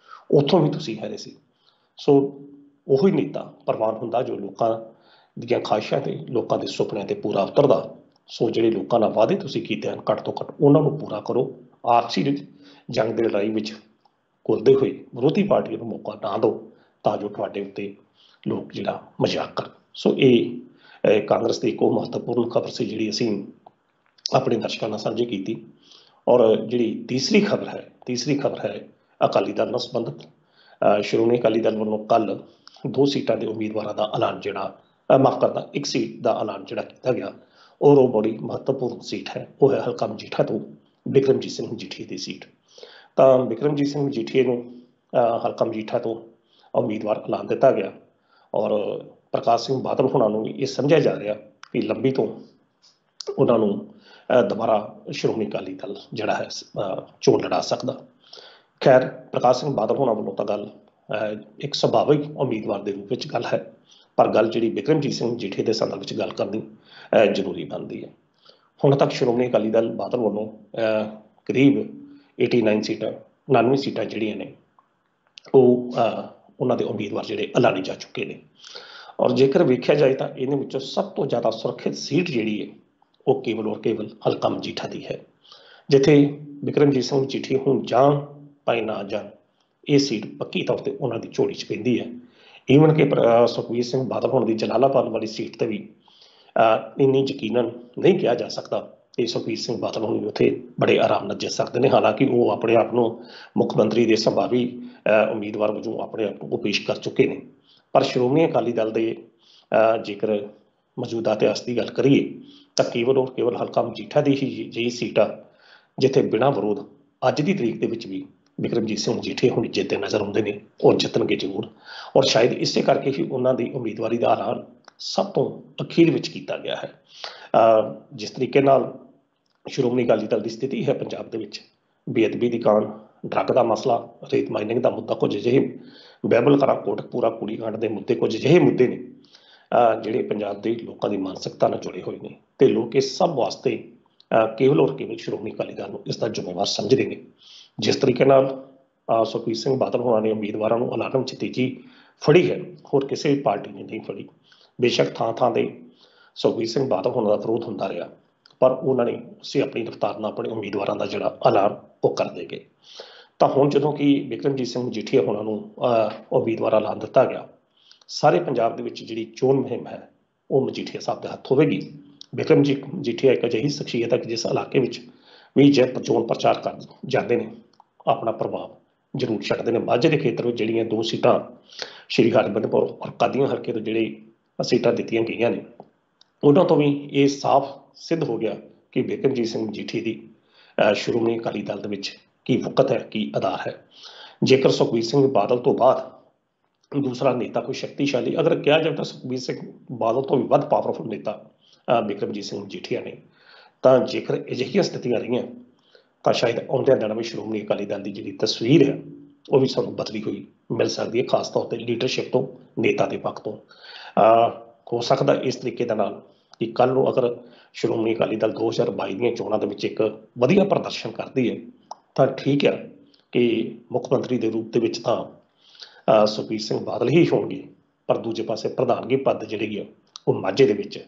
ਉੱਥੋਂ ਵੀ ਤੁਸੀਂ ਹਾਰੇ ਸੀ। ਸੋ ਉਹੀ ਨੇਤਾ ਪ੍ਰਵਾਨ ਹੁੰਦਾ ਜੋ ਲੋਕਾਂ ਦੀਆਂ ਖਾਹਿਸ਼ਾਂ ਤੇ, ਲੋਕਾਂ ਦੇ ਸੁਪਨਿਆਂ ਤੇ ਪੂਰਾ ਉਤਰਦਾ। ਸੋ ਜਿਹੜੇ ਲੋਕਾਂ ਨਾਲ ਵਾਅਦੇ ਤੁਸੀਂ ਕੀਤੇ ਹਨ, ਘੱਟ ਤੋਂ ਘੱਟ ਉਹਨਾਂ ਨੂੰ ਪੂਰਾ ਕਰੋ। ਆਪਸੀ ਜੰਗ ਦੀ ਲੜਾਈ ਵਿੱਚ ਘੁਲਦੇ ਹੋਏ ਵਿਰੋਧੀ ਪਾਰਟੀਆਂ ਨੂੰ ਮੌਕਾ ਨਾ ਦਿਓ ਤਾਂ ਜੋ ਤੁਹਾਡੇ ਉੱਤੇ ਲੋਕ ਜਿਹੜਾ ਮਜ਼ਾਕ ਕਰਨ। ਸੋ ਇਹ ਕਾਂਗਰਸ ਦੀ ਇੱਕ ਉਹ ਮਹੱਤਵਪੂਰਨ ਖਬਰ ਸੀ ਜਿਹੜੀ ਅਸੀਂ ਆਪਣੇ ਦਰਸ਼ਕਾਂ ਨਾਲ ਸਾਂਝੀ ਕੀਤੀ। ਔਰ ਜਿਹੜੀ ਤੀਸਰੀ ਖਬਰ ਹੈ ਅਕਾਲੀ ਦਲ ਨਾਲ ਸੰਬੰਧਿਤ। ਸ਼੍ਰੋਮਣੀ ਅਕਾਲੀ ਦਲ ਵੱਲੋਂ ਕੱਲ੍ਹ 2 ਸੀਟਾਂ ਦੇ ਉਮੀਦਵਾਰਾਂ ਦਾ ਐਲਾਨ ਇੱਕ ਸੀਟ ਦਾ ਐਲਾਨ ਜਿਹੜਾ ਕੀਤਾ ਗਿਆ, ਔਰ ਉਹ ਬੜੀ ਮਹੱਤਵਪੂਰਨ ਸੀਟ ਹੈ, ਉਹ ਹੈ ਹਲਕਾ ਮਜੀਠਾ ਤੋਂ ਬਿਕਰਮਜੀਤ ਸਿੰਘ ਮਜੀਠੀਏ ਦੀ ਸੀਟ। ਤਾਂ ਬਿਕਰਮਜੀਤ ਸਿੰਘ ਮਜੀਠੀਏ ਨੂੰ ਹਲਕਾ ਮਜੀਠਾ ਤੋਂ ਉਮੀਦਵਾਰ ਐਲਾਨ ਦਿੱਤਾ ਗਿਆ ਔਰ ਪ੍ਰਕਾਸ਼ ਸਿੰਘ ਬਾਦਲ ਹੋਣਾ ਨੂੰ ਇਹ ਸਮਝਿਆ ਜਾ ਰਿਹਾ ਕਿ ਲੰਬੀ ਤੋਂ ਉਹਨਾਂ ਨੂੰ ਦੁਬਾਰਾ ਸ਼੍ਰੋਮਣੀ ਅਕਾਲੀ ਦਲ ਜਿਹੜਾ ਹੈ ਚੋਣ ਲੜਾ ਸਕਦਾ। ਖੈਰ ਪ੍ਰਕਾਸ਼ ਸਿੰਘ ਬਾਦਲ ਹੋਣਾ ਵੱਲੋਂ ਤਾਂ ਗੱਲ ਇੱਕ ਸੁਭਾਵਿਕ ਉਮੀਦਵਾਰ ਦੇ ਰੂਪ ਵਿੱਚ ਗੱਲ ਹੈ, ਪਰ ਗੱਲ ਜਿਹੜੀ ਬਿਕਰਮਜੀਤ ਸਿੰਘ ਮਜੀਠੀਏ ਦੇ ਸੰਦਰਭ ਵਿੱਚ ਗੱਲ ਕਰਨੀ ਜ਼ਰੂਰੀ ਬਣਦੀ ਹੈ। ਹੁਣ ਤੱਕ ਸ਼੍ਰੋਮਣੀ ਅਕਾਲੀ ਦਲ ਬਾਦਲ ਵੱਲੋਂ ਕਰੀਬ 89 ਸੀਟਾਂ 99 ਸੀਟਾਂ ਜਿਹੜੀਆਂ ਨੇ ਉਹ ਉਹਨਾਂ ਦੇ ਉਮੀਦਵਾਰ ਜਿਹੜੇ ਐਲਾਨੇ ਜਾ ਚੁੱਕੇ ਨੇ ਔਰ ਜੇਕਰ ਵੇਖਿਆ ਜਾਏ ਤਾਂ ਇਹਨਾਂ ਵਿੱਚੋਂ ਸਭ ਤੋਂ ਜ਼ਿਆਦਾ ਸੁਰੱਖਿਅਤ ਸੀਟ ਜਿਹੜੀ ਹੈ ਉਹ ਕੇਵਲ ਔਰ ਕੇਵਲ ਹਲਕਾ ਮਜੀਠਾ ਦੀ ਹੈ, ਜਿੱਥੇ ਬਿਕਰਮਜੀਤ ਸਿੰਘ ਮਜੀਠੀਆ ਹੁਣ ਜਾਣ ਭਾਵੇਂ ਨਾ ਜਾਣ ਇਹ ਸੀਟ ਪੱਕੀ ਤੌਰ ਤੇ ਉਹਨਾਂ ਦੀ ਝੋਲੀ 'ਚ ਪੈਂਦੀ ਹੈ। ਈਵਨ ਕਿ ਸੁਖਬੀਰ ਸਿੰਘ ਬਾਦਲ ਹੋਣ ਦੀ ਜਲਾਲਾਬਾਦ ਵਾਲੀ ਸੀਟ ਤੇ ਵੀ ਇੰਨੀ ਯਕੀਨਨ ਨਹੀਂ ਕਿਹਾ ਜਾ ਸਕਦਾ ਕਿ ਸੁਖਬੀਰ ਸਿੰਘ ਬਾਦਲ ਹੋਣੀ ਉੱਥੇ ਬੜੇ ਆਰਾਮ ਨਾਲ ਜਿੱਤ ਸਕਦੇ ਨੇ, ਹਾਲਾਂਕਿ ਉਹ ਆਪਣੇ ਆਪ ਨੂੰ ਮੁੱਖ ਮੰਤਰੀ ਦੇ ਸੰਭਾਵੀ ਉਮੀਦਵਾਰ ਵਜੋਂ ਆਪਣੇ ਆਪ ਨੂੰ ਪੇਸ਼ ਕਰ ਚੁੱਕੇ ਨੇ। ਪਰ ਸ਼੍ਰੋਮਣੀ ਅਕਾਲੀ ਦਲ ਦੇ ਜੇਕਰ ਮੌਜੂਦਾ ਇਤਿਹਾਸ ਦੀ ਗੱਲ ਕਰੀਏ ਤਾਂ ਕੇਵਲ ਔਰ ਕੇਵਲ ਹਲਕਾ ਮਜੀਠਾ ਦੀ ਹੀ ਜਿਹੀ ਸੀਟ ਆ ਜਿੱਥੇ ਬਿਨਾਂ ਵਿਰੋਧ ਅੱਜ ਦੀ ਤਰੀਕ ਦੇ ਵਿੱਚ ਵੀ ਬਿਕਰਮਜੀਤ ਸਿੰਘ ਮਜੀਠੀਆ ਹੁਣ ਜਿੱਤਦੇ ਨਜ਼ਰ ਆਉਂਦੇ ਨੇ ਔਰ ਜਿੱਤਣਗੇ ਜ਼ਰੂਰ। ਔਰ ਸ਼ਾਇਦ ਇਸੇ ਕਰਕੇ ਹੀ ਉਹਨਾਂ ਦੀ ਉਮੀਦਵਾਰੀ ਦਾ ਐਲਾਨ ਸਭ ਤੋਂ ਅਖੀਰ ਵਿੱਚ ਕੀਤਾ ਗਿਆ ਹੈ। ਜਿਸ ਤਰੀਕੇ ਨਾਲ ਸ਼੍ਰੋਮਣੀ ਅਕਾਲੀ ਦਲ ਦੀ ਸਥਿਤੀ ਹੈ ਪੰਜਾਬ ਦੇ ਵਿੱਚ, ਬੇਅਦਬੀ ਦੀ ਕਾਂਡ, ਡਰੱਗ ਦਾ ਮਸਲਾ, ਰੇਤ ਮਾਈਨਿੰਗ ਦਾ ਮੁੱਦਾ, ਕੁਝ ਅਜਿਹੇ ਬਹਿਬਲ ਕਲਾਂ ਕੋਟਕਪੂਰਾ ਕੁੜੀਕਾਂਡ ਦੇ ਮੁੱਦੇ, ਕੁਝ ਅਜਿਹੇ ਮੁੱਦੇ ਨੇ ਜਿਹੜੇ ਪੰਜਾਬ ਦੇ ਲੋਕਾਂ ਦੀ ਮਾਨਸਿਕਤਾ ਨਾਲ ਜੁੜੇ ਹੋਏ ਨੇ ਤੇ ਲੋਕ ਇਸ ਸਭ ਵਾਸਤੇ ਕੇਵਲ ਔਰ ਕੇਵਲ ਸ਼੍ਰੋਮਣੀ ਅਕਾਲੀ ਦਲ ਨੂੰ ਇਸ ਦਾ ਜ਼ਿੰਮੇਵਾਰ ਸਮਝਦੇ ਨੇ। ਜਿਸ ਤਰੀਕੇ ਨਾਲ ਸੁਖਬੀਰ ਸਿੰਘ ਬਾਦਲ ਹੋਣਾ ਨੇ ਉਮੀਦਵਾਰਾਂ ਨੂੰ ਐਲਾਨ ਵਿੱਚ ਤੇਜ਼ੀ ਫੜੀ ਹੈ, ਹੋਰ ਕਿਸੇ ਵੀ ਪਾਰਟੀ ਨੇ ਨਹੀਂ ਫੜੀ। ਬੇਸ਼ੱਕ ਥਾਂ ਥਾਂ ਤੇ ਸੁਖਬੀਰ ਸਿੰਘ ਬਾਦਲ ਹੋਣਾ ਦਾ ਵਿਰੋਧ ਹੁੰਦਾ ਰਿਹਾ, ਪਰ ਉਹਨਾਂ ਨੇ ਉਸੇ ਆਪਣੀ ਰਫਤਾਰ ਨਾਲ ਆਪਣੇ ਉਮੀਦਵਾਰਾਂ ਦਾ ਜਿਹੜਾ ਐਲਾਨ ਉਹ ਕਰਦੇ ਗਏ। ਤਾਂ ਹੁਣ ਜਦੋਂ ਕਿ ਬਿਕਰਮਜੀਤ ਸਿੰਘ ਮਜੀਠੀਆ ਹੋਣਾ ਨੂੰ ਉਮੀਦਵਾਰ ਐਲਾਨ ਦਿੱਤਾ ਗਿਆ, ਸਾਰੇ ਪੰਜਾਬ ਦੇ ਵਿੱਚ ਜਿਹੜੀ ਚੋਣ ਮੁਹਿੰਮ ਹੈ ਉਹ ਮਜੀਠੀਆ ਸਾਹਿਬ ਦੇ ਹੱਥ ਹੋਵੇਗੀ। ਬਿਕਰਮਜੀਤ ਮਜੀਠੀਆ ਇੱਕ ਅਜਿਹੀ ਸ਼ਖਸੀਅਤ ਹੈ ਕਿ ਜਿਸ ਇਲਾਕੇ ਵਿੱਚ ਵੀ ਜੇ ਚੋਣ ਪ੍ਰਚਾਰ ਕਰ ਜਾਂਦੇ ਨੇ ਆਪਣਾ ਪ੍ਰਭਾਵ ਜ਼ਰੂਰ ਛੱਡਦੇ ਨੇ। ਮਾਝੇ ਦੇ ਖੇਤਰ ਵਿੱਚ ਜਿਹੜੀਆਂ 2 ਸੀਟਾਂ ਸ਼੍ਰੀ ਹਰਿਮੰਦਰਪੁਰ ਔਰ ਕਾਦੀਆਂ ਹਲਕੇ ਤੋਂ ਜਿਹੜੀ ਸੀਟਾਂ ਦਿੱਤੀਆਂ ਗਈਆਂ ਨੇ, ਉਹਨਾਂ ਤੋਂ ਵੀ ਇਹ ਸਾਫ਼ ਸਿੱਧ ਹੋ ਗਿਆ ਕਿ ਬਿਕਰਮਜੀਤ ਸਿੰਘ ਮਜੀਠੀਆ ਦੀ ਸ਼੍ਰੋਮਣੀ ਅਕਾਲੀ ਦਲ ਦੇ ਵਿੱਚ ਕੀ ਵਕਤ ਹੈ, ਕੀ ਆਧਾਰ ਹੈ। ਜੇਕਰ ਸੁਖਬੀਰ ਸਿੰਘ ਬਾਦਲ ਤੋਂ ਬਾਅਦ ਦੂਸਰਾ ਨੇਤਾ ਕੋਈ ਸ਼ਕਤੀਸ਼ਾਲੀ ਅਗਰ ਕਿਹਾ ਜਾਵੇ ਤਾਂ ਸੁਖਬੀਰ ਸਿੰਘ ਬਾਦਲ ਤੋਂ ਵੀ ਵੱਧ ਪਾਵਰਫੁਲ ਨੇਤਾ ਬਿਕਰਮਜੀਤ ਸਿੰਘ ਮਜੀਠੀਆ ਨੇ, ਤਾਂ ਜੇਕਰ ਅਜਿਹੀਆਂ ਸਥਿਤੀਆਂ ਰਹੀਆਂ ਤਾਂ ਸ਼ਾਇਦ ਆਉਂਦਿਆਂ ਦਿਨਾਂ ਵਿੱਚ ਸ਼੍ਰੋਮਣੀ ਅਕਾਲੀ ਦਲ ਦੀ ਜਿਹੜੀ ਤਸਵੀਰ ਹੈ ਉਹ ਵੀ ਸਾਨੂੰ ਬਦਲੀ ਹੋਈ ਮਿਲ ਸਕਦੀ ਹੈ, ਖਾਸ ਤੌਰ ਤੇ ਲੀਡਰਸ਼ਿਪ ਤੋਂ, ਨੇਤਾ ਦੇ ਪੱਖ ਤੋਂ। ਹੋ ਸਕਦਾ ਇਸ ਤਰੀਕੇ ਦੇ ਨਾਲ ਕਿ ਕੱਲ੍ਹ ਨੂੰ ਅਗਰ ਸ਼੍ਰੋਮਣੀ ਅਕਾਲੀ ਦਲ 2022 ਦੀਆਂ ਚੋਣਾਂ ਦੇ ਵਿੱਚ ਇੱਕ ਵਧੀਆ ਪ੍ਰਦਰਸ਼ਨ ਕਰਦੀ ਹੈ ਤਾਂ ਠੀਕ ਹੈ ਕਿ ਮੁੱਖ ਮੰਤਰੀ ਦੇ ਰੂਪ ਦੇ ਵਿੱਚ ਤਾਂ ਸੁਖਬੀਰ ਸਿੰਘ ਬਾਦਲ ਹੀ ਹੋਣਗੇ, ਪਰ ਦੂਜੇ ਪਾਸੇ ਪ੍ਰਧਾਨਗੀ ਪਦ ਜਿਹੜੀ ਹੈ ਉਹ ਮਾਝੇ ਦੇ ਵਿੱਚ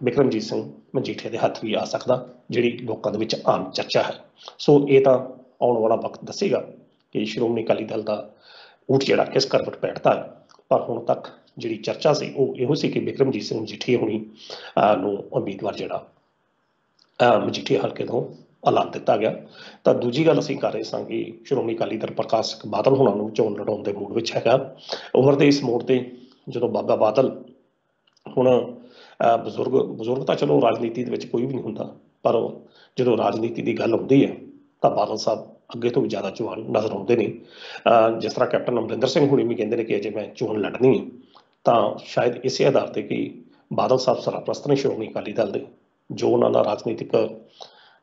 ਬਿਕਰਮਜੀਤ ਸਿੰਘ ਮਜੀਠੀਆ ਦੇ ਹੱਥ ਵੀ ਆ ਸਕਦਾ, ਜਿਹੜੀ ਲੋਕਾਂ ਦੇ ਵਿੱਚ ਆਮ ਚਰਚਾ ਹੈ। ਸੋ ਇਹ ਤਾਂ ਆਉਣ ਵਾਲਾ ਵਕਤ ਦੱਸੇਗਾ ਕਿ ਸ਼੍ਰੋਮਣੀ ਅਕਾਲੀ ਦਲ ਦਾ ਊਠ ਜਿਹੜਾ ਕਿਸ ਕਰਵਟ ਬੈਠਦਾ ਹੈ। ਪਰ ਹੁਣ ਤੱਕ ਜਿਹੜੀ ਚਰਚਾ ਸੀ ਉਹ ਇਹੋ ਸੀ ਕਿ ਬਿਕਰਮਜੀਤ ਸਿੰਘ ਮਜੀਠੀਆ ਹੋਣੀ ਨੂੰ ਉਮੀਦਵਾਰ ਜਿਹੜਾ ਮਜੀਠੀਆ ਹਲਕੇ ਤੋਂ ਐਲਾਨ ਦਿੱਤਾ ਗਿਆ। ਤਾਂ ਦੂਜੀ ਗੱਲ ਅਸੀਂ ਕਰ ਰਹੇ ਸਾਂ ਕਿ ਸ਼੍ਰੋਮਣੀ ਅਕਾਲੀ ਦਲ ਪ੍ਰਕਾਸ਼ ਸਿੰਘ ਬਾਦਲ ਹੋਣਾ ਨੂੰ ਚੋਣ ਲੜਾਉਣ ਦੇ ਮੂਡ ਵਿੱਚ ਹੈਗਾ। ਉਮਰ ਦੇ ਇਸ ਮੋੜ ਤੇ ਜਦੋਂ ਬਾਬਾ ਬਾਦਲ ਹੁਣ ਬਜ਼ੁਰਗ ਤਾਂ ਚਲੋ ਰਾਜਨੀਤੀ ਦੇ ਵਿੱਚ ਕੋਈ ਵੀ ਨਹੀਂ ਹੁੰਦਾ, ਪਰ ਜਦੋਂ ਰਾਜਨੀਤੀ ਦੀ ਗੱਲ ਆਉਂਦੀ ਹੈ ਤਾਂ ਬਾਦਲ ਸਾਹਿਬ ਅੱਗੇ ਤੋਂ ਵੀ ਜ਼ਿਆਦਾ ਜਵਾਨ ਨਜ਼ਰ ਆਉਂਦੇ ਨੇ। ਜਿਸ ਤਰ੍ਹਾਂ ਕੈਪਟਨ ਅਮਰਿੰਦਰ ਸਿੰਘ ਹੁਣੀ ਵੀ ਕਹਿੰਦੇ ਨੇ ਕਿ ਅਜੇ ਮੈਂ ਚੋਣ ਲੜਨੀ ਹੈ, ਤਾਂ ਸ਼ਾਇਦ ਇਸੇ ਆਧਾਰ ਤੇ ਕਿ ਬਾਦਲ ਸਾਹਿਬ ਸਰਪ੍ਰਸਤ ਨੇ ਸ਼੍ਰੋਮਣੀ ਅਕਾਲੀ ਦਲ ਦੇ, ਜੋ ਉਹਨਾਂ ਦਾ ਰਾਜਨੀਤਿਕ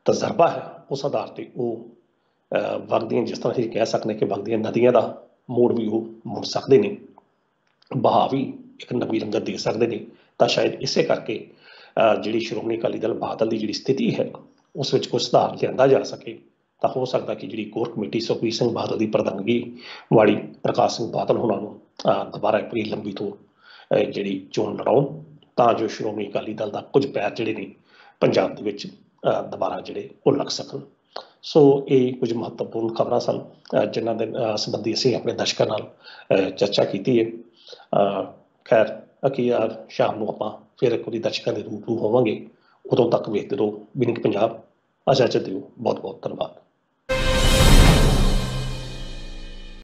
ਤਜਰਬਾ ਹੈ ਉਸ ਆਧਾਰ ਤੇ ਉਹ ਵਗਦੀਆਂ, ਜਿਸ ਤਰ੍ਹਾਂ ਅਸੀਂ ਕਹਿ ਸਕਦੇ ਕਿ ਵਗਦੀਆਂ ਨਦੀਆਂ ਦਾ ਮੋੜ ਵੀ ਉਹ ਮੁੜ ਸਕਦੇ ਨੇ, ਬਹਾ ਵੀ ਇੱਕ ਨਵੀਂ ਰੰਗਤ ਦੇ ਸਕਦੇ ਨੇ। ਤਾਂ ਸ਼ਾਇਦ ਇਸੇ ਕਰਕੇ ਜਿਹੜੀ ਸ਼੍ਰੋਮਣੀ ਅਕਾਲੀ ਦਲ ਬਾਦਲ ਦੀ ਜਿਹੜੀ ਸਥਿਤੀ ਹੈ ਉਸ ਵਿੱਚ ਕੁਝ ਸੁਧਾਰ ਲਿਆਂਦਾ ਜਾ ਸਕੇ। ਤਾਂ ਹੋ ਸਕਦਾ ਕਿ ਜਿਹੜੀ ਕੋਰ ਕਮੇਟੀ ਸੁਖਬੀਰ ਸਿੰਘ ਬਾਦਲ ਦੀ ਪ੍ਰਧਾਨਗੀ ਵਾਲੀ ਪ੍ਰਕਾਸ਼ ਸਿੰਘ ਬਾਦਲ ਹੋਣਾ ਨੂੰ ਦੁਬਾਰਾ ਇੱਕ ਵਾਰੀ ਲੰਬੀ ਤੋਂ ਜਿਹੜੀ ਚੋਣ ਲੜਾਉਣ, ਤਾਂ ਜੋ ਸ਼੍ਰੋਮਣੀ ਅਕਾਲੀ ਦਲ ਦਾ ਕੁਝ ਪੈਰ ਜਿਹੜੇ ਨੇ ਪੰਜਾਬ ਦੇ ਵਿੱਚ ਦੁਬਾਰਾ ਜਿਹੜੇ ਉਹ ਲੱਗ ਸਕਣ। ਸੋ ਇਹ ਕੁਝ ਮਹੱਤਵਪੂਰਨ ਖਬਰਾਂ ਸਨ ਜਿਨ੍ਹਾਂ ਦੇ ਸੰਬੰਧੀ ਅਸੀਂ ਆਪਣੇ ਦਰਸ਼ਕਾਂ ਨਾਲ ਚਰਚਾ ਕੀਤੀ ਹੈ। ਖੈਰ ਸ਼ਾਮ ਨੂੰ ਆਪਾਂ ਫਿਰ ਇੱਕ ਵਾਰੀ ਦਰਸ਼ਕਾਂ ਦੇ ਰੂਬਰੂ ਹੋਵਾਂਗੇ। ਉਦੋਂ ਤੱਕ ਵੇਖਦੇ ਰਹੋ ਵਿਨਿੰਗ ਪੰਜਾਬ। ਇਜਾਜ਼ਤ ਦਿਓ, ਬਹੁਤ ਬਹੁਤ ਧੰਨਵਾਦ।